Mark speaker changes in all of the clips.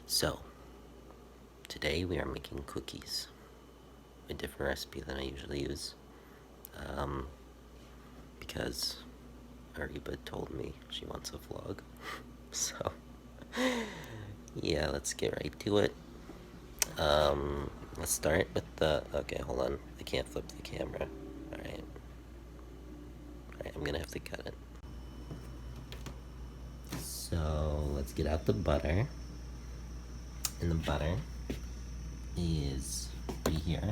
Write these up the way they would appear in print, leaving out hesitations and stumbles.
Speaker 1: So, today we are making cookies. A different recipe than I usually use. Um, because Ariba told me she wants a vlog. So, yeah, let's get right to it. Let's start with the... Okay, hold on. I can't flip the camera. Alright. Alright, I'm gonna have to cut it. So, let's get out the butter. And the butter is right here.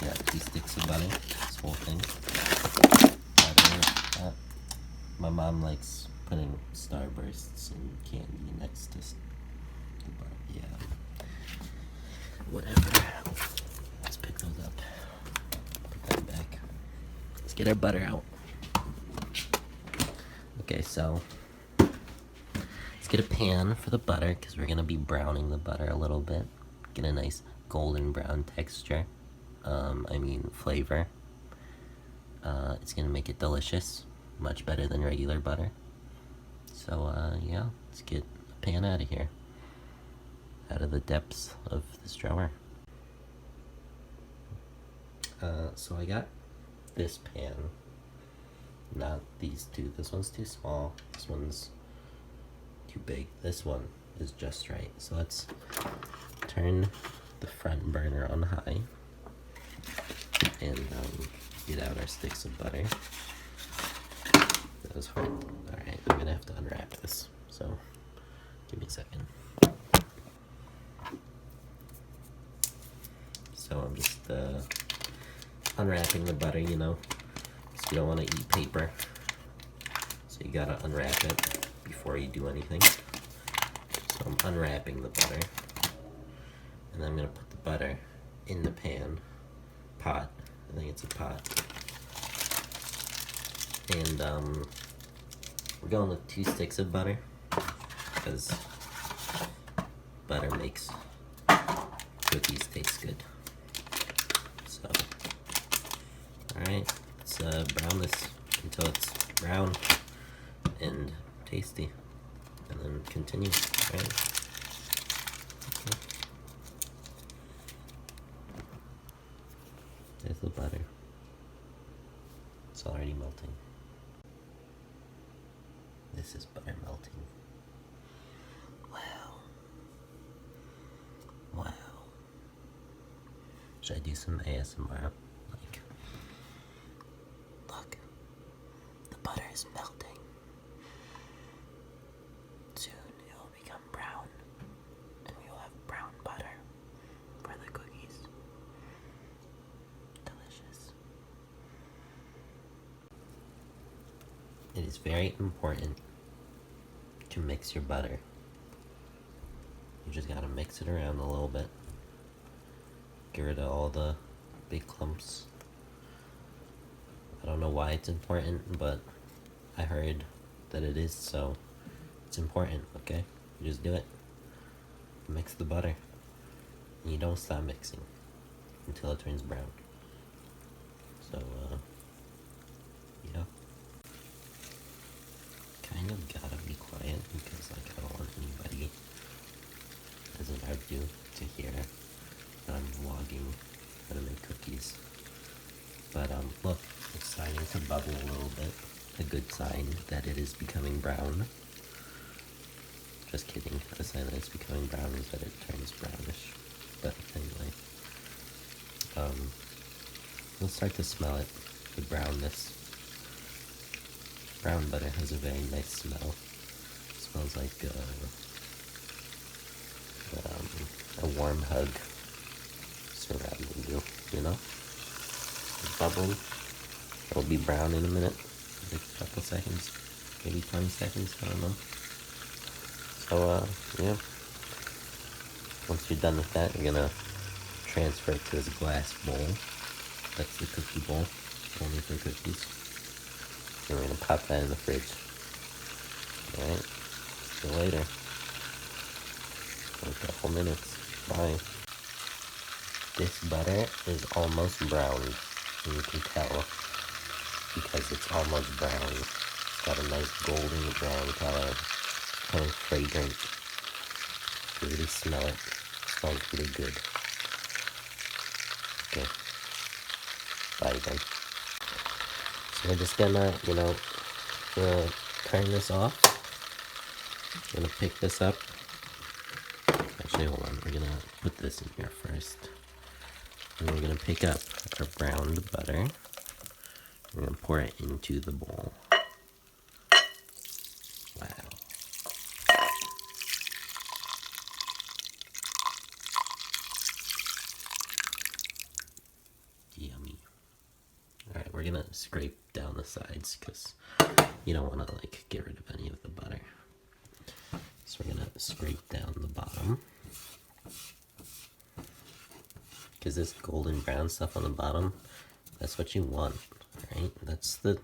Speaker 1: Got 2 sticks of butter, this whole thing. Butter. My mom likes putting Starbursts and candy next to the butter. Yeah. Whatever. Let's pick those up. Put that back. Let's get our butter out. Okay, so let's get a pan for the butter because we're gonna be browning the butter a little bit. Get a nice golden brown texture. Flavor. It's gonna make it delicious, much better than regular butter. So yeah, let's get a pan out of here, out of the depths of this drawer. So I got this pan, not these two. This one's too small, this one's too big. This one is just right. So let's turn the front burner on high and get out our sticks of butter. That was hard. Alright, I'm gonna have to unwrap this, so give me a second. So I'm just unwrapping the butter, you know, because you don't want to eat paper. So you gotta unwrap it before you do anything. So I'm unwrapping the butter. And then I'm gonna put the butter in the pot. I think it's a pot. And we're going with 2 sticks of butter because butter makes cookies taste good. So, alright, let's brown this until it's brown and tasty, and then continue. Alright. Okay. There's the butter. It's already melting. This is butter melting. Wow. Wow. Should I do some ASMR? Like, look, the butter is melting. Soon it will become brown, and we will have brown butter for the cookies. Delicious. It is very important to mix your butter. You just gotta mix it around a little bit. Get rid of all the big clumps. I don't know why it's important, but I heard that it is, so it's important, okay? You just do it. Mix the butter. And you don't stop mixing until it turns brown. So, yeah. Kind of gotta be quiet because, like, I don't want anybody as an argue to hear that I'm vlogging how to make cookies. But look, it's starting to bubble a little bit. A good sign that it is becoming brown. Just kidding. A sign that it's becoming brown is that it turns brownish. But anyway, you'll start to smell it, the brownness. Brown butter has a very nice smell. It smells like a warm hug surrounding you, you know? It's bubbling. It'll be brown in a minute, like a couple seconds, maybe 20 seconds, I don't know. So, yeah. Once you're done with that, you're gonna transfer it to this glass bowl. That's the cookie bowl, only for cookies. And we're gonna pop that in the fridge. Alright, see you later. In a couple minutes. Bye. This butter is almost brown, and you can tell because it's almost brown. It's got a nice golden brown color, kind of fragrant. can really smell it. It smells really good. Okay. Bye then. So we're just gonna, turn this off. We're gonna pick this up. Actually, hold on. We're gonna put this in here first. And we're gonna pick up our browned butter. We're gonna pour it into the bowl. Wow. Yummy. Alright, we're gonna scrape down the sides because you don't want to get rid of any of the butter. So we're gonna scrape down the bottom. Because this golden brown stuff on the bottom, that's what you want, right? That's the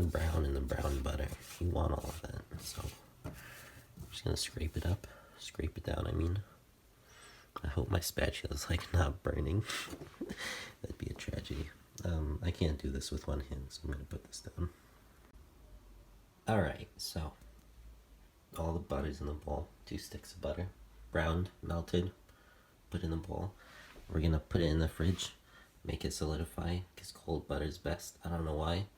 Speaker 1: brown in the brown butter. You want all of that. So I'm just gonna scrape it up. Scrape it down, I mean. I hope my spatula's not burning. That'd be a tragedy. I can't do this with one hand, so I'm gonna put this down. Alright, so all the butter's in the bowl. 2 sticks of butter. Browned, melted, put in the bowl. We're gonna put it in the fridge, make it solidify, because cold butter is best. I don't know why.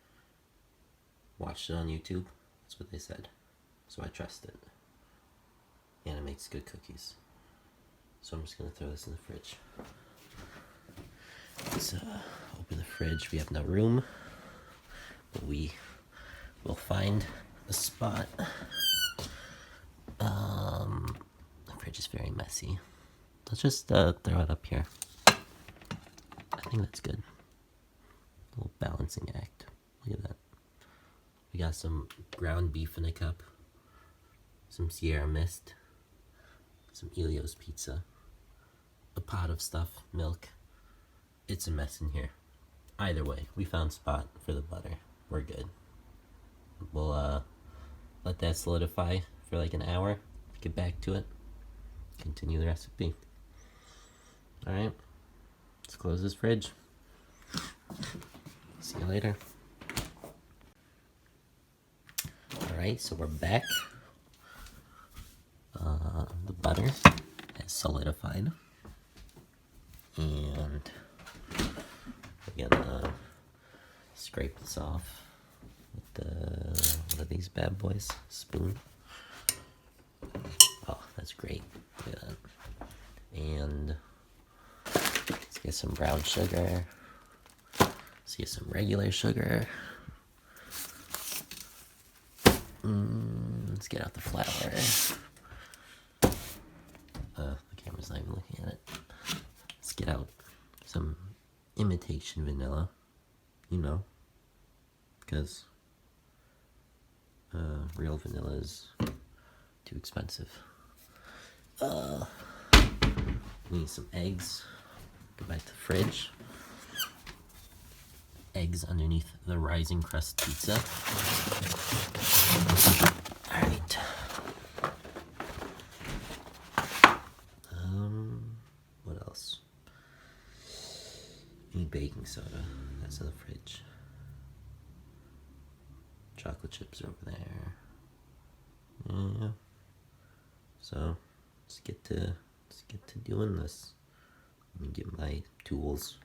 Speaker 1: Watched it on YouTube. That's what they said. So I trust it. And it makes good cookies. So I'm just gonna throw this in the fridge. Let's open the fridge. We have no room, but we will find a spot. The fridge is very messy. Let's just throw it up here. I think that's good. A little balancing act. Look at that. We got some ground beef in a cup, some Sierra Mist, some Elio's pizza, a pot of stuff, milk. It's a mess in here. Either way, we found a spot for the butter. We're good. We'll let that solidify for an hour, get back to it, continue the recipe. Alright, let's close this fridge. See you later. Alright, so we're back. The butter has solidified. And we're gonna scrape this off with one of these bad boys. Spoon. Oh, that's great. Look at that. And let's get some brown sugar. Let's get some regular sugar. Let's get out the flour. The camera's not even looking at it. Let's get out some imitation vanilla. Because real vanilla is too expensive. We need some eggs. Go back to the fridge. Eggs underneath the rising crust pizza. Alright. What else? Any baking soda. That's in the fridge. Chocolate chips are over there. Yeah. So let's get to doing this. Let me get my tools.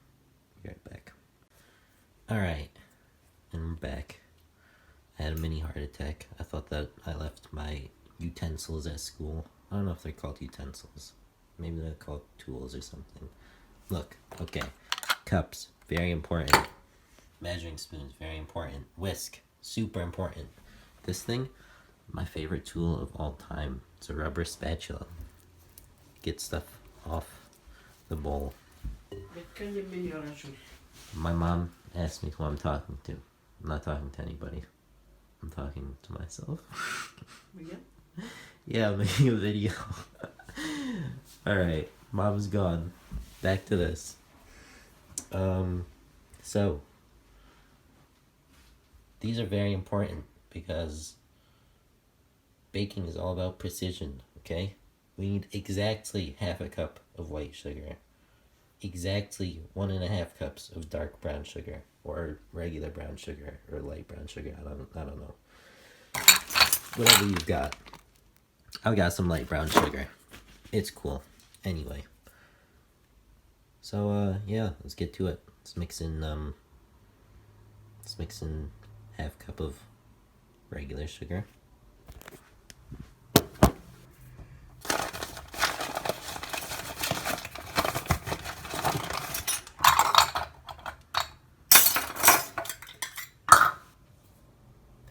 Speaker 1: Be right back. Alright, and we're back. I had a mini heart attack. I thought that I left my utensils at school. I don't know if they're called utensils. Maybe they're called tools or something. Look, okay. Cups, very important. Measuring spoons, very important. Whisk, super important. This thing, my favorite tool of all time. It's a rubber spatula. Get stuff off the bowl. My mom asked me who I'm talking to. I'm not talking to anybody. I'm talking to myself. Yeah, I'm making a video. Alright, mom's gone. Back to this. So these are very important because baking is all about precision, okay? We need exactly half a cup of white sugar. Exactly 1.5 cups of dark brown sugar, or regular brown sugar, or light brown sugar. I don't know. Whatever you've got. I've got some light brown sugar. it's cool. Anyway, so yeah, let's get to it. Let's mix in half cup of regular sugar.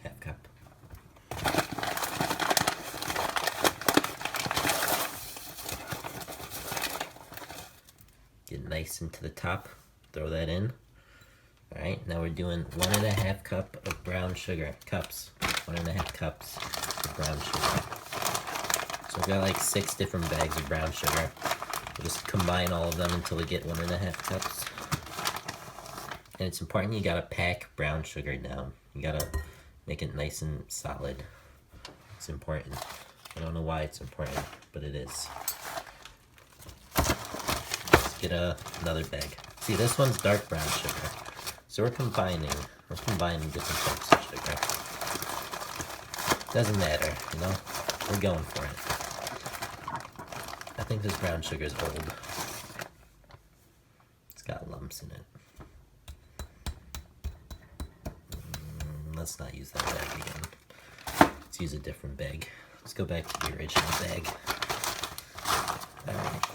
Speaker 1: Half cup. Get nice into the top. Throw that in. Alright, now we're doing 1.5 cup of brown sugar. Cups. 1.5 cups of brown sugar. So we've got like 6 different bags of brown sugar. We'll just combine all of them until we get 1.5 cups. And it's important you gotta pack brown sugar down. You gotta make it nice and solid. It's important. I don't know why it's important, but it is. Let's get another bag. See, this one's dark brown sugar. So we're combining different types of sugar. Doesn't matter, you know? We're going for it. I think this brown sugar is old. It's got lumps in it. Let's not use that bag again. Let's use a different bag. Let's go back to the original bag. Alright.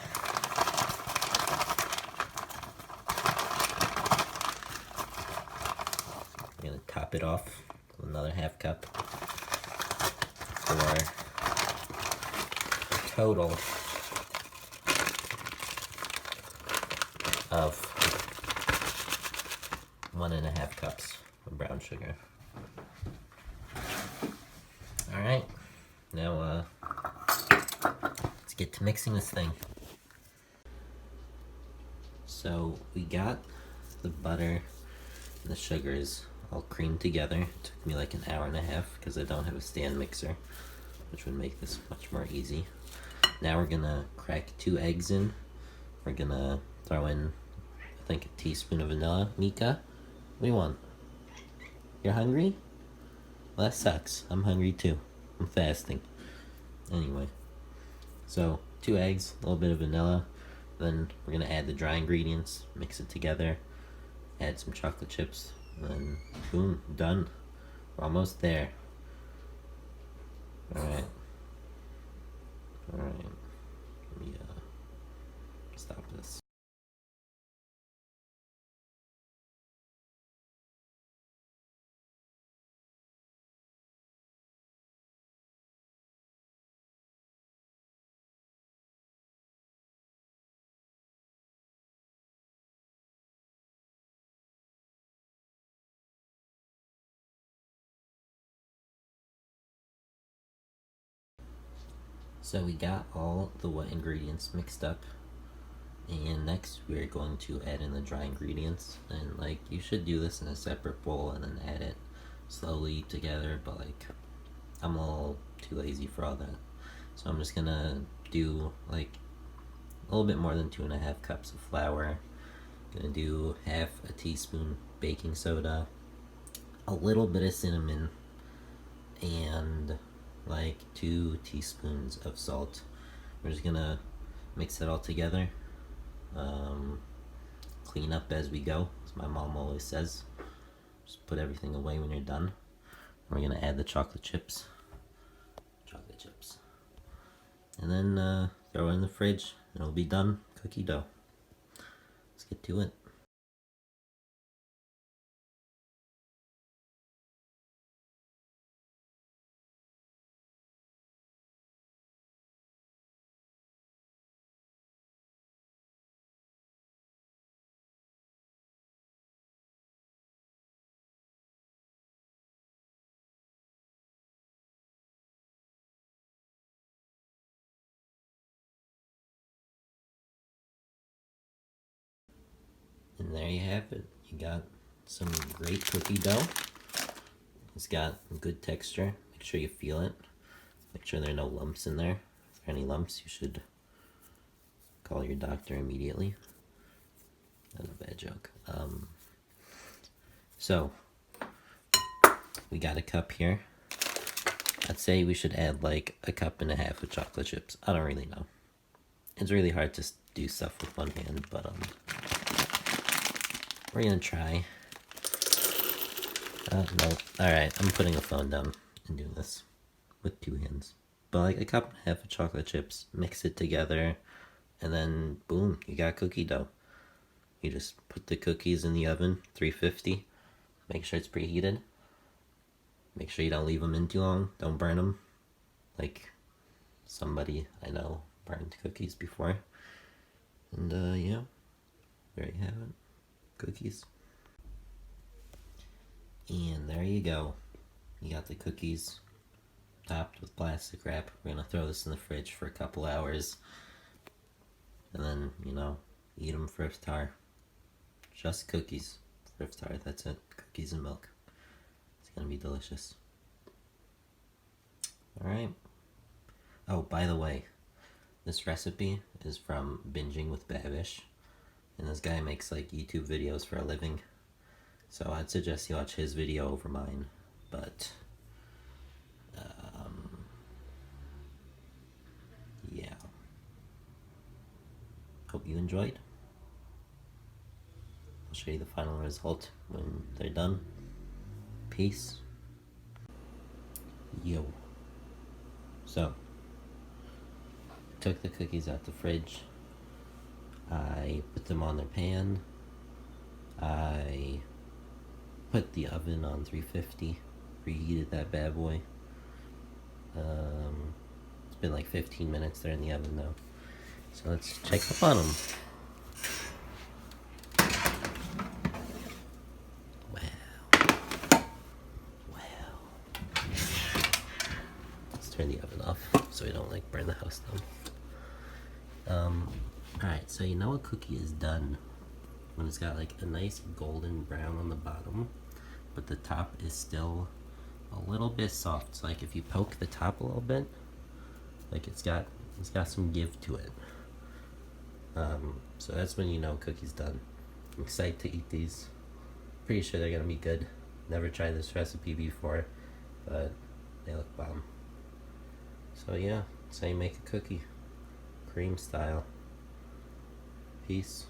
Speaker 1: I'm gonna top it off with another half cup for a total of 1.5 cups of brown sugar. Alright, now let's get to mixing this thing. So we got the butter and the sugars all creamed together. It took me like an hour and a half because I don't have a stand mixer, which would make this much more easy. Now we're gonna crack 2 eggs in. We're gonna throw in, I think, a teaspoon of vanilla. Mika, what do you want? You're hungry? Well, that sucks. I'm hungry too. I'm fasting. Anyway, so 2 eggs, a little bit of vanilla. Then we're gonna add the dry ingredients, mix it together, add some chocolate chips, and then boom, done. We're almost there. Alright. Alright. Let me stop this. So we got all the wet ingredients mixed up, and next we're going to add in the dry ingredients. And like, you should do this in a separate bowl and then add it slowly together, but like, I'm a little too lazy for all that. So I'm just gonna do like a little bit more than 2.5 cups of flour. Gonna do half a teaspoon baking soda, a little bit of cinnamon, and like 2 teaspoons of salt. We're just gonna mix it all together. Clean up as we go, as my mom always says. Just put everything away when you're done. We're gonna add the chocolate chips. And then throw it in the fridge, and it'll be done. Cookie dough. Let's get to it. And there you have it. You got some great cookie dough. It's got good texture. Make sure you feel it. Make sure there are no lumps in there. If there are any lumps, you should call your doctor immediately. That's a bad joke. So, we got a cup here. I'd say we should add like 1.5 cups of chocolate chips. I don't really know. It's really hard to do stuff with one hand, but we're gonna try. No. Alright, I'm putting the phone down and doing this with two hands. But like a cup and a half of chocolate chips, mix it together, and then boom, you got cookie dough. You just put the cookies in the oven, 350. Make sure it's preheated. Make sure you don't leave them in too long. Don't burn them. Like somebody I know burned cookies before. And yeah, there you have it. Cookies. And there you go. You got the cookies topped with plastic wrap. We're gonna throw this in the fridge for a couple hours. And then, eat them for iftar. Just cookies for iftar, that's it. Cookies and milk. It's gonna be delicious. Alright. Oh, by the way, this recipe is from Binging with Babish. And this guy makes like YouTube videos for a living. So I'd suggest you watch his video over mine. But, yeah. Hope you enjoyed. I'll show you the final result when they're done. Peace. Yo. So, I took the cookies out the fridge. I put them on their pan. I put the oven on 350. Reheated that bad boy. It's been like 15 minutes they're in the oven now. So let's check up on them. Wow. Let's turn the oven off so we don't like burn the house down. Alright, so you know a cookie is done when it's got like a nice golden brown on the bottom, but the top is still a little bit soft. So like if you poke the top a little bit, like it's got some give to it. So that's when you know cookie's done. I'm excited to eat these. Pretty sure they're gonna be good. Never tried this recipe before, but they look bomb. So yeah, that's how you make a cookie. Cream style. Peace.